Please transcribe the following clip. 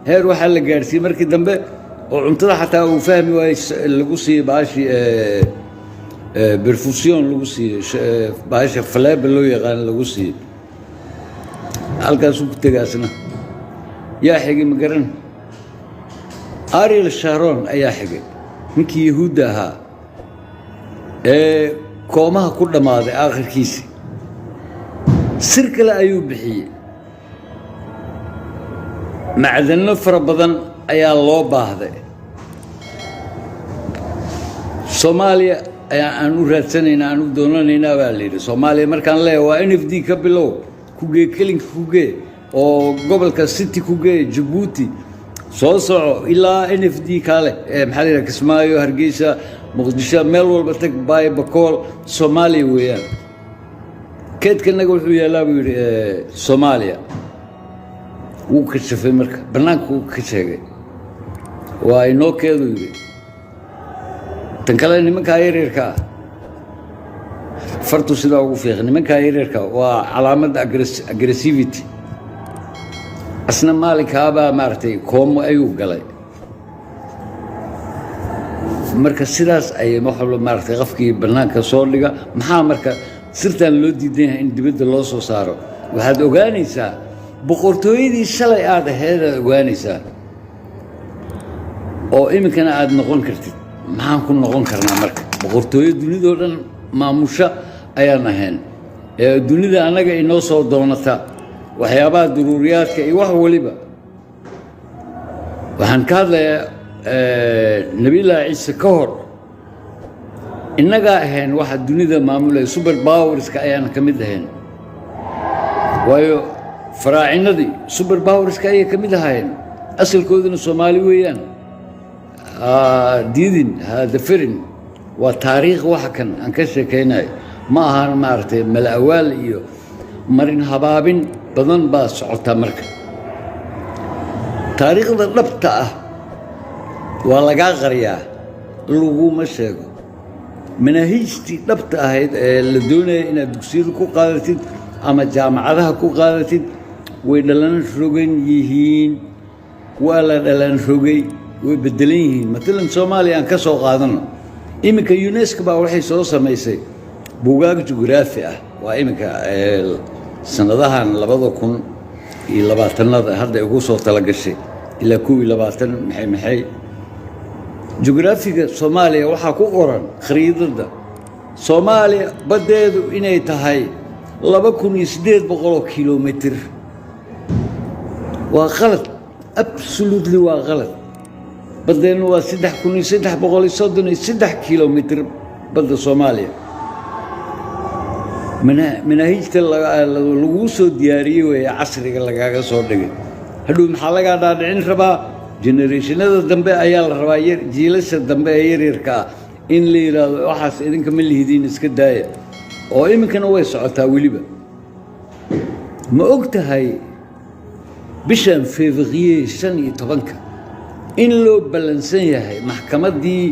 heer waxaa la gaarsiiyey markii dambe oo cuntada xataa uu fahmi waayey lagu siiyey baashi perfusion lagu siiyey baasha faleeba loo yaqaan lagu siiyey halkaasuu ku tegaasna yaa xigay ma garan Ariel Sharon ayaa xigay ninkii Yahuudda ahaa koomaha ku dhamaaday aakhirkiisii sir kale ayuu bixiyey macdano fara badan ayaa loo baahday Soomaaliya aan u raadsanaynaa aan u doonanaynaa baa la yidhi Soomaaliya markaan leeyahay waa NFD ka bilow kugee kelinka kugee oo gobolka City kugee Djibouti soo soco ilaa NFD kale maxaa la yidhaha Kismaayo Hargeysa Muqdisho meel walba tag Baay Bakool Soomaaliya weeyaan keedkanaga wuxuu yaalaa buu yidhi Soomaaliya wuu ka shafay marka bannaanka wuu ka sheegay waa inoo keedu yidhi tan kale nimankaa yaryarka ah fartu sidaa ugu fiiqan nimankaa yaryarka waa calaamadda aggressivity asna maalinkaabaa maaragtay koomo ayuu galay marka sidaas ayay wax walba maaragtay qofkii bannaanka soo dhiga maxaa marka sirtaan loo diidan yahay in dibadda loo soo saaro waxaad ogaanaysaa boqortooyadii shalay aad ahayd aad ogaanaysaa oo iminkana aad noqon kartid maxaan ku noqon karnaa marka boqortooyo dunidoo dhan maamusha ayaan ahayn dunida annaga inoo soo doonata waxyaabaha daruuriyaadka iyo wax waliba waxaan ka hadlayaa nabiyullaahi ciise ka hor innagaa ahayn waxa dunida maamulaya super powerska ayaan ka mid ahayn waayo faraacinadii super powerska ayay ka mid ahaayeen asalkooduna Soomaali weeyaan diidin hadafirin waa taariikh waxa kan aan ka sheekaynayo ma ahan maaragtay malawaal iyo marin habaabin badan baa socota marka taariikhda dhabta ah waa laga qariyaa laguma sheego manaahiijtii dhabta ahayd ee la doonayay inaad dugsiyada ku qaadatid ama jaamacadaha ku qaadatid way dhalan rogan yihiin waa la dhalan rogay way bedelan yihiin matalan Soomaaliya aan ka soo qaadano iminka UNESCO baa waxay soo samaysay buugaag jugraafi ah waa iminka sanadahan 2020 hadda ugu soo talagashay ilaa 2020 maxay jugraafiga Soomaaliya waxa ku qoran khariidada Soomaaliya badeedu inay tahay 2800 kilomitir waa qalad absolutely waa qalad badeenu waa 3333 kilomitir badda Soomaaliya manaahiijta lagu soo diyaariyay way casriga lagaga soo dhigay hadhow maxaa laga dhaadhicin rabaa generationada dambe ayaa la rabaa jiilasha dambe ee yaryarka in la yiraahdo waxaas idinka ma lihidiin iska daaya oo iminkana way socotaa waliba ma ogtahay bishan Febraayo 15 in loo balansan yahay maxkamadii